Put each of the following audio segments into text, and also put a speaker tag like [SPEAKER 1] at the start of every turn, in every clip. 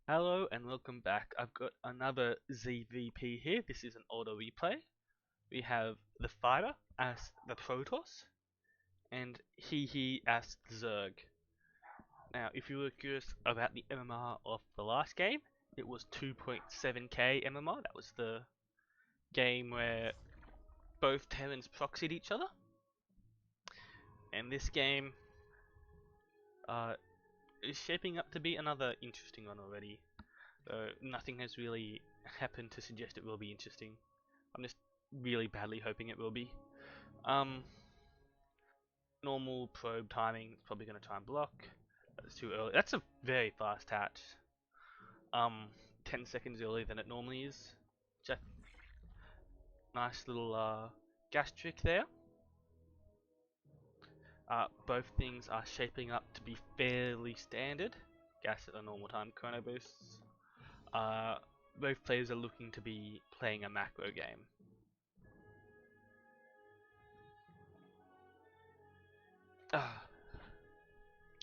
[SPEAKER 1] Hello and welcome back. I've got another ZVP here. This is an auto replay. We have the fighter as the Protoss and he as the Zerg. Now, if you were curious about the MMR of the last game, it was 2.7k MMR. That was the game where both Terrans proxied each other. And this game is shaping up to be another interesting one already. Nothing has really happened to suggest it will be interesting. I'm just really badly hoping it will be. Um, Normal probe timing, it's probably going to try and block. That's too early. That's a very fast hatch. 10 seconds earlier than it normally is. Just nice little gas trick there. Both things are shaping up to be fairly standard. Gas at a normal time, chrono boosts. Both players are looking to be playing a macro game.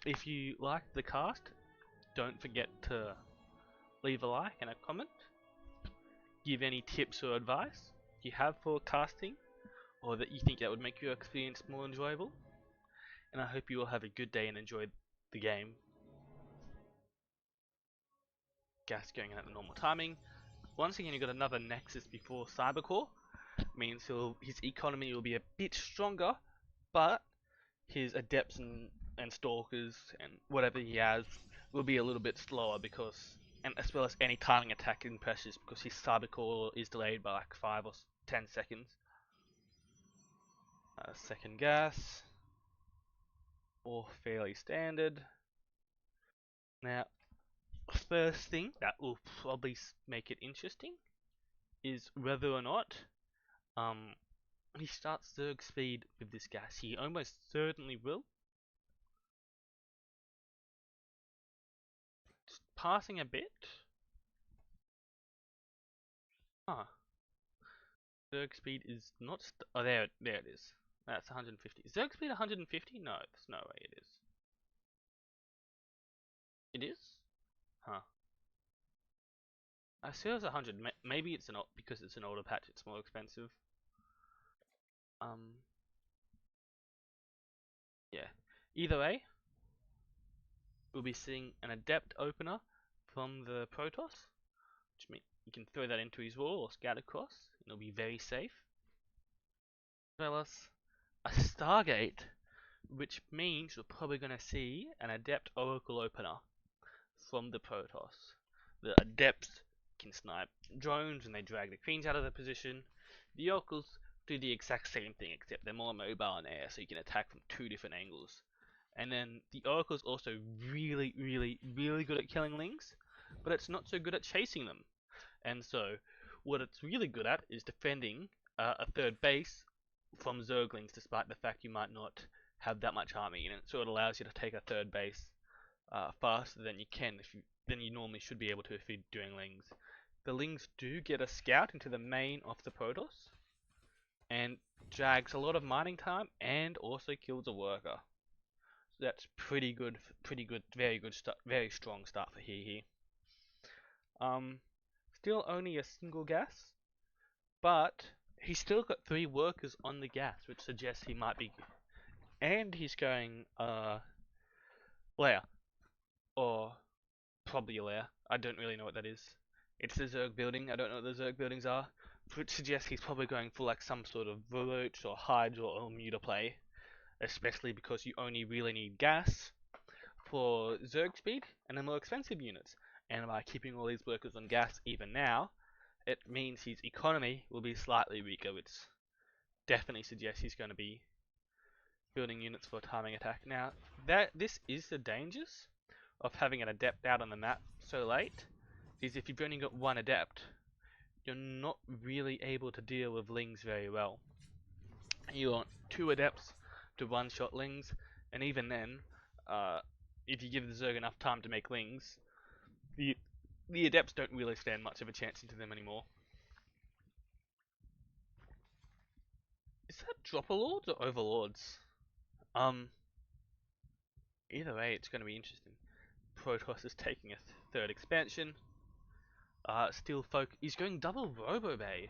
[SPEAKER 1] If you liked the cast, don't forget to leave a like and a comment. Give any tips or advice you have for casting, or that you think that would make your experience more enjoyable. And I hope you all have a good day and enjoy the game. Gas going in at the normal timing. Once again, you've got another Nexus before Cybercore. Means his economy will be a bit stronger, but his adepts and stalkers and whatever he has will be a little bit slower because, and as well as any timing attack in pressures, because his cybercore is delayed by like 5 or 10 seconds. Second gas, all fairly standard. Now, first thing that will probably make it interesting is whether or not he starts Zerg speed with this gas. He almost certainly will. Just passing a bit. Ah, Zerg speed is not. Oh, there it is. That's 150. Is Zerg speed 150? No, there's no way it is. It is? Huh. I see it was 100. Maybe it's not because it's an older patch. It's more expensive. Um. Yeah. Either way, we'll be seeing an adept opener from the Protoss, which means you can throw that into his wall or scout across, and it'll be very safe. As well as a Stargate, which means we're probably going to see an adept oracle opener from the Protoss. The adepts can snipe drones and they drag the queens out of their position. The oracles do the exact same thing, except they're more mobile in air, so you can attack from 2 different angles. And then the oracle's also really good at killing lings, but it's not so good at chasing them. And so, what it's really good at is defending a third base from Zerglings, despite the fact you might not have that much army, and it sort of allows you to take a third base faster than you normally should be able to if you're doing lings. The lings do get a scout into the main of the Protoss, and drags a lot of mining time, and also kills a worker. So that's pretty good, very good start, very strong start for He. Still only a single gas, but he's still got 3 workers on the gas, which suggests he might be, and he's going lair, or probably a lair. I don't really know what that is. It's the Zerg building. I don't know what the Zerg buildings are, which suggests he's probably going for like some sort of Roach or Hydra or Muta play, especially because you only really need gas for Zerg speed and the more expensive units. And by keeping all these workers on gas even now, it means his economy will be slightly weaker, which definitely suggests he's going to be building units for timing attack. Now, this is the dangers of having an adept out on the map so late, is if you've only got 1 adept, you're not really able to deal with lings very well. You want 2 adepts to one-shot lings, and even then, if you give the Zerg enough time to make lings, the adepts don't really stand much of a chance into them anymore. Is that Dropper Lords or Overlords? Either way, it's going to be interesting. Protoss is taking a third expansion. Still he's going double Robo Bay.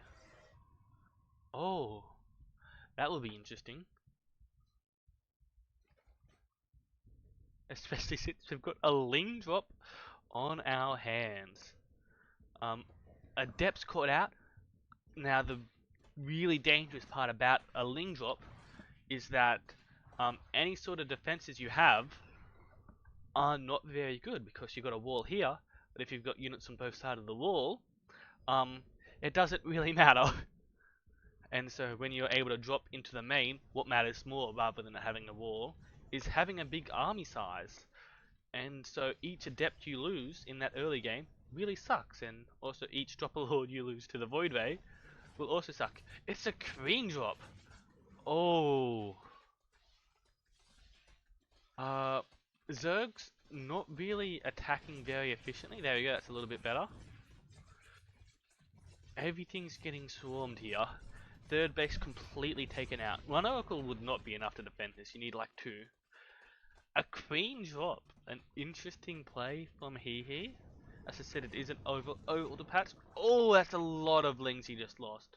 [SPEAKER 1] Oh, that will be interesting. Especially since we've got a Ling drop on our hands. Adept's caught out. Now the really dangerous part about a Ling drop is that any sort of defenses you have are not very good because you've got a wall here, but if you've got units on both sides of the wall, it doesn't really matter. And so when you're able to drop into the main, what matters more rather than having a wall is having a big army size. And so each adept you lose in that early game really sucks, and also each drop of lord you lose to the Void Ray will also suck. It's a Queen drop. Oh. Zerg's not really attacking very efficiently. There we go, that's a little bit better. Everything's getting swarmed here. Third base completely taken out. One Oracle would not be enough to defend this, you need like two. A Queen drop, an interesting play from Hehe. As I said, it isn't over the patch. Oh, that's a lot of Lings he just lost.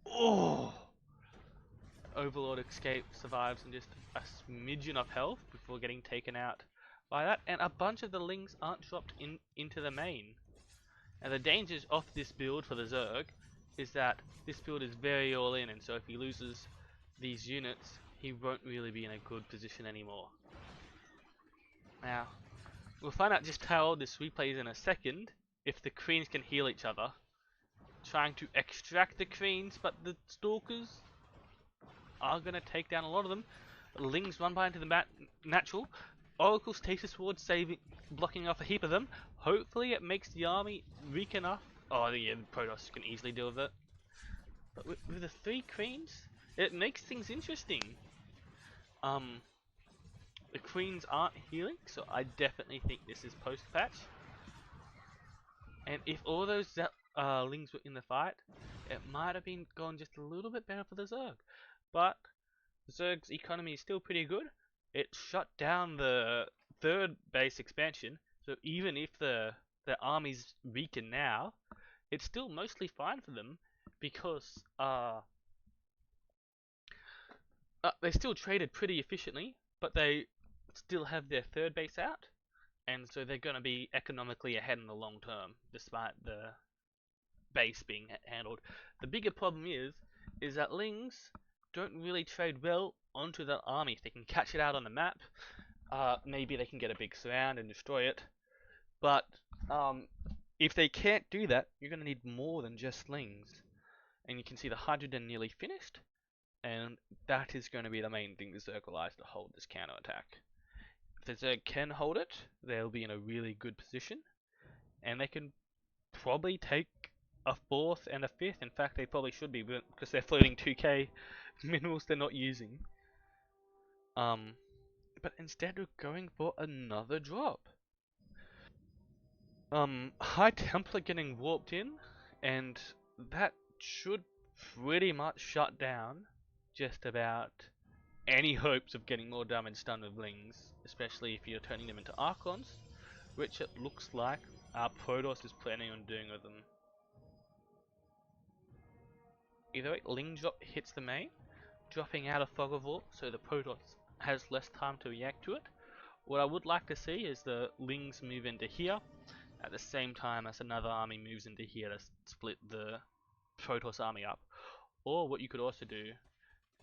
[SPEAKER 1] Oh! Overlord escape survives and just a smidgen of health before getting taken out by that, and a bunch of the Lings aren't dropped into the main. And the dangers of this build for the Zerg is that this build is very all in, and so if he loses these units, he won't really be in a good position anymore. Now, we'll find out just how this replays in a second, if the Queens can heal each other. Trying to extract the Queens, but the Stalkers are going to take down a lot of them. Lings run by into the natural. Oracle Stasis Ward blocking off a heap of them. Hopefully it makes the army weak enough. Oh yeah, the Protoss can easily deal with it. But with the 3 Queens, it makes things interesting. The Queens aren't healing, so I definitely think this is post-patch. And if all those Lings were in the fight, it might have been gone just a little bit better for the Zerg. But Zerg's economy is still pretty good. It shut down the third base expansion, so even if the army's weakened now, it's still mostly fine for them because they still traded pretty efficiently, but they still have their third base out, and so they're going to be economically ahead in the long term, despite the base being handled. The bigger problem is that Lings don't really trade well onto the army. If they can catch it out on the map, maybe they can get a big surround and destroy it. But if they can't do that, you're going to need more than just Lings. And you can see the Hydrogen nearly finished, and that is going to be the main thing the Zerg relies to hold this counterattack. If the Zerg can hold it, they'll be in a really good position, and they can probably take a 4th and a 5th. In fact, they probably should be, because they're floating 2k minerals they're not using. But instead we're going for another drop. High Templar getting warped in, and that should pretty much shut down just about any hopes of getting more damage done with Lings, especially if you're turning them into Archons, which it looks like our Protoss is planning on doing with them. Either way, Ling drop hits the main, dropping out of Fog of War, so the Protoss has less time to react to it. What I would like to see is the Lings move into here, at the same time as another army moves into here to split the Protoss army up. Or what you could also do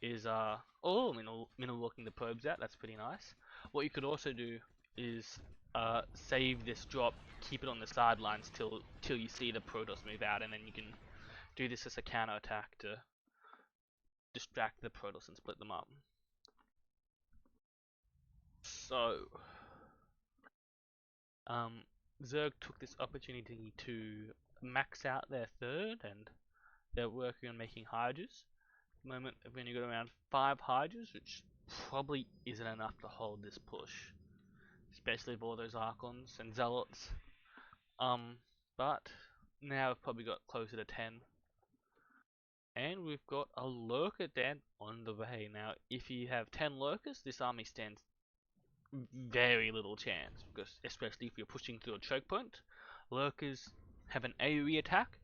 [SPEAKER 1] is, mineral walking the probes out, that's pretty nice. What you could also do is save this drop, keep it on the sidelines till you see the Protoss move out, and then you can do this as a counter attack to distract the Protoss and split them up. So, Zerg took this opportunity to max out their third, and they're working on making Hydras. At the moment, they've only got around 5 Hydras, which probably isn't enough to hold this push, especially with all those Archons and Zealots. But now we've probably got closer to 10. And we've got a Lurker Den on the way. Now, if you have 10 Lurkers, this army stands very little chance, because especially if you're pushing through a choke point, lurkers have an AoE attack,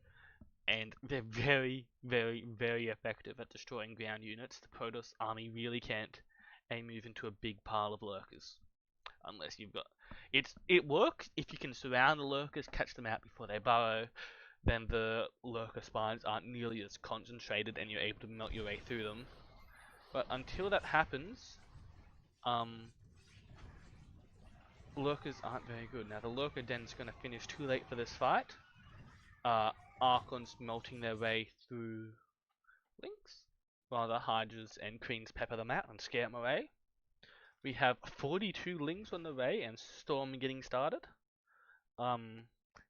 [SPEAKER 1] and they're very, very, very effective at destroying ground units. The Protoss army really can't move into a big pile of lurkers unless you've got it works if you can surround the lurkers, catch them out before they burrow. Then the lurker spines aren't nearly as concentrated, and you're able to melt your way through them. But until that happens, lurkers aren't very good. Now the lurker den's going to finish too late for this fight. Archons melting their way through links, while the Hydras and Queens pepper them out and scare them away. We have 42 links on the way and Storm getting started.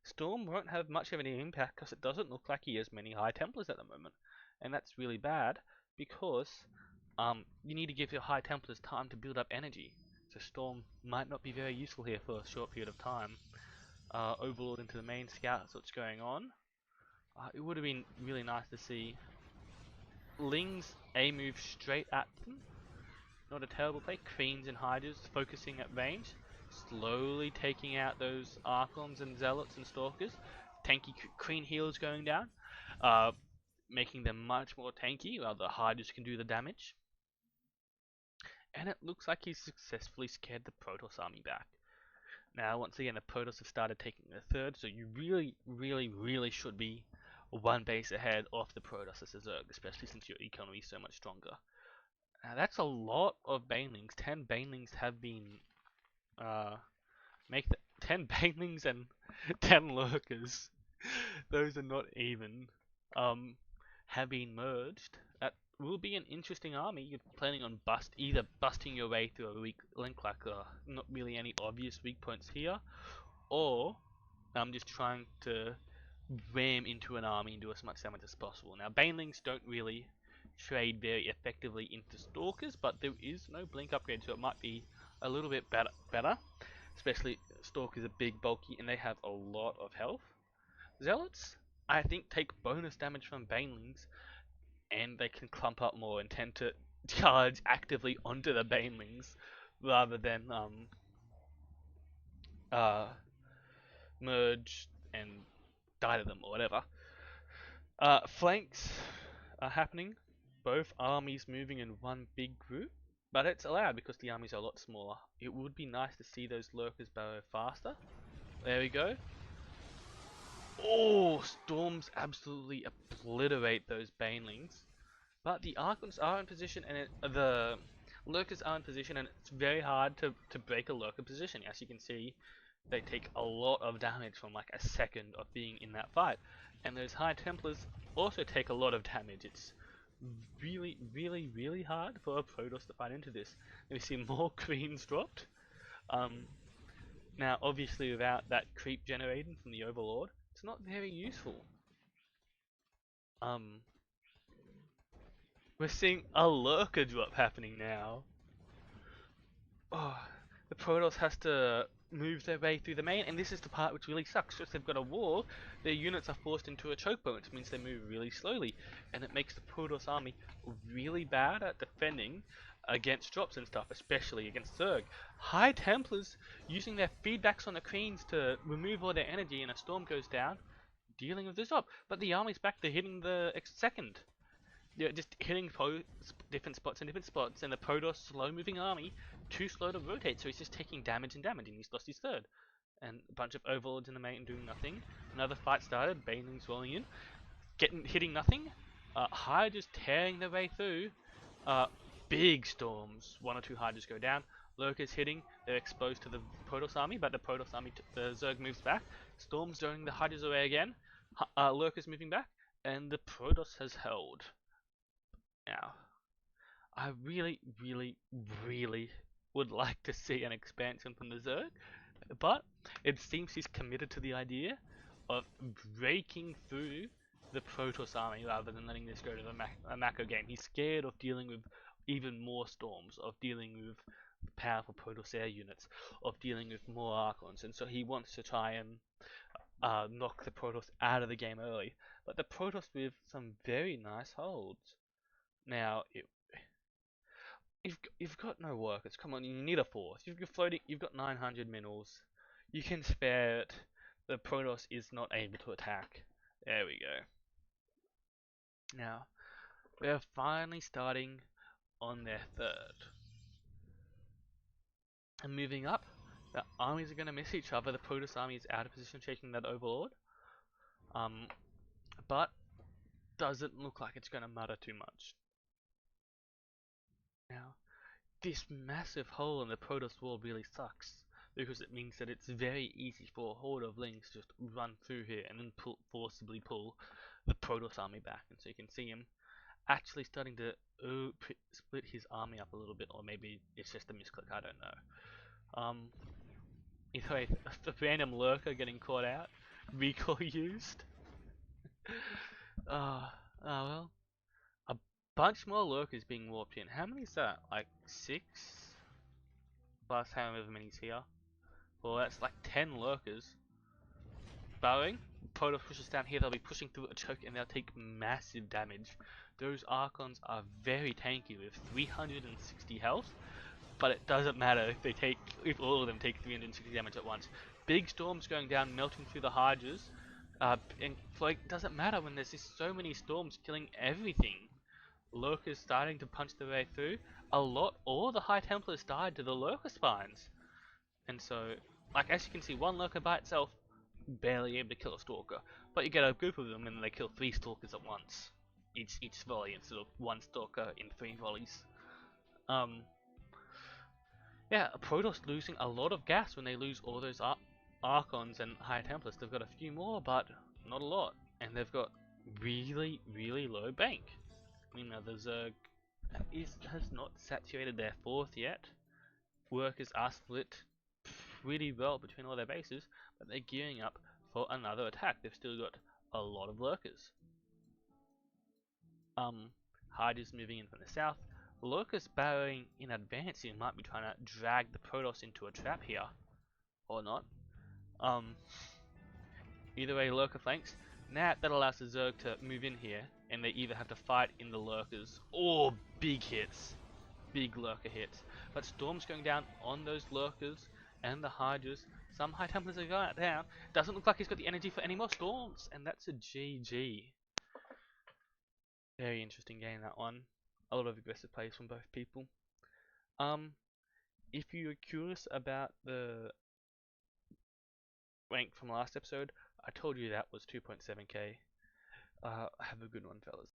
[SPEAKER 1] Storm won't have much of any impact because it doesn't look like he has many High Templars at the moment, and that's really bad because you need to give your High Templars time to build up energy. So Storm might not be very useful here for a short period of time. Overlord into the main scout, that's what's going on. It would have been really nice to see Lings A move straight at them. Not a terrible play. Queens and Hydras focusing at range, slowly taking out those Archons and Zealots and Stalkers. Tanky Queen heals going down, making them much more tanky while the Hydras can do the damage. And it looks like he's successfully scared the Protoss army back. Now, once again, the Protoss have started taking the third, so you really, really, really should be one base ahead of the Protoss as a Zerg, especially since your economy is so much stronger. Now, that's a lot of Banelings. 10 Banelings have been, make the 10 Banelings and 10 Lurkers. Those are not even, have been merged. That will be an interesting army. You're planning on either busting your way through a weak link, like not really any obvious weak points here, or I'm just trying to ram into an army and do as much damage as possible. Now, Banelings don't really trade very effectively into Stalkers, but there is no blink upgrade, so it might be a little bit better. Especially Stalkers are big, bulky, and they have a lot of health. Zealots, I think, take bonus damage from Banelings, and they can clump up more and tend to charge actively onto the Banelings rather than merge and die to them or whatever. Flanks are happening. Both armies moving in one big group, but it's allowed because the armies are a lot smaller. It would be nice to see those lurkers burrow faster. There we go. Oh, Storms absolutely obliterate those Banelings. But the Archons are in position, and the Lurkers are in position, and it's very hard to break a Lurker position. As you can see, they take a lot of damage from like a second of being in that fight. And those High Templars also take a lot of damage. It's really, really, really hard for a Protoss to fight into this. And we see more Queens dropped. Now, obviously, without that creep generated from the Overlord, it's not very useful. We're seeing a Lurker drop happening now. Oh, the Protoss has to move their way through the main, and this is the part which really sucks. Since they've got a wall, their units are forced into a choke point, which means they move really slowly, and it makes the Protoss army really bad at defending against drops and stuff, especially against Zerg. High Templars using their feedbacks on the Queens to remove all their energy, and a storm goes down, dealing with this drop. But the army's back to hitting the second. They're just hitting different spots and different spots, and the Protoss slow-moving army too slow to rotate, so he's just taking damage and damage, and he's lost his third. And a bunch of Overlords in the main doing nothing. Another fight started, Banelings rolling in, hitting nothing. Hydras tearing their way through. Big storms. One or two Hydras go down. Lurkers hitting, they're exposed to the Protoss army, but the Protoss army, the Zerg moves back. Storms throwing the Hydras away again. Lurkers moving back, and the Protoss has held. Now, I really, really, really would like to see an expansion from the Zerg, but it seems he's committed to the idea of breaking through the Protoss army rather than letting this go to the Mako game. He's scared of dealing with even more storms, of dealing with powerful Protoss air units, of dealing with more Archons, and so he wants to try and knock the Protoss out of the game early. But the Protoss with some very nice holds. Now, you've got no workers. Come on, you need a fourth. You're floating. You've got 900 minerals. You can spare it. The protoss is not able to attack. There we go. Now we're finally starting on their third. And moving up, the armies are going to miss each other. The Protoss army is out of position chasing that Overlord. But doesn't look like it's going to matter too much. Now, this massive hole in the Protoss wall really sucks, because it means that it's very easy for a horde of Lings to just run through here and then forcibly pull the Protoss army back. And so you can see him actually starting to split his army up a little bit, or maybe it's just a misclick, I don't know. Either way, the random lurker getting caught out, recall used. Well, a bunch more lurkers being warped in. How many is that? Like 6? Plus however many's here. Well, that's like 10 lurkers. Burrowing. Protoss pushes down here, they'll be pushing through a choke and they'll take massive damage. Those Archons are very tanky with 360 health, but it doesn't matter if all of them take 360 damage at once. Big storms going down, melting through the Hydras, and like doesn't matter when there's just so many storms killing everything. Lurkers starting to punch their way through. All the High Templars died to the Lurker spines, and so, like as you can see, one Lurker by itself barely able to kill a Stalker, but you get a group of them and they kill 3 Stalkers at once, each volley instead of 1 Stalker in 3 volleys. Yeah, Protoss losing a lot of gas when they lose all those Archons and High Templars. They've got a few more, but not a lot. And they've got really, really low bank. I mean, the Zerg has not saturated their 4th yet. Workers are split pretty well between all their bases, but they're gearing up for another attack. They've still got a lot of lurkers. Hydra's moving in from the south. Lurkers barrowing in advance. You might be trying to drag the Protoss into a trap here, or not. Either way, Lurker flanks. Now that allows the Zerg to move in here, and they either have to fight in the Lurkers or big hits, big Lurker hits. But storms going down on those Lurkers and the Hydras. Some High Templars are going down. Doesn't look like he's got the energy for any more storms, and that's a GG. Very interesting game, that one. A lot of aggressive plays from both people. If you're curious about the rank from last episode, I told you that was 2.7k. Have a good one, fellas.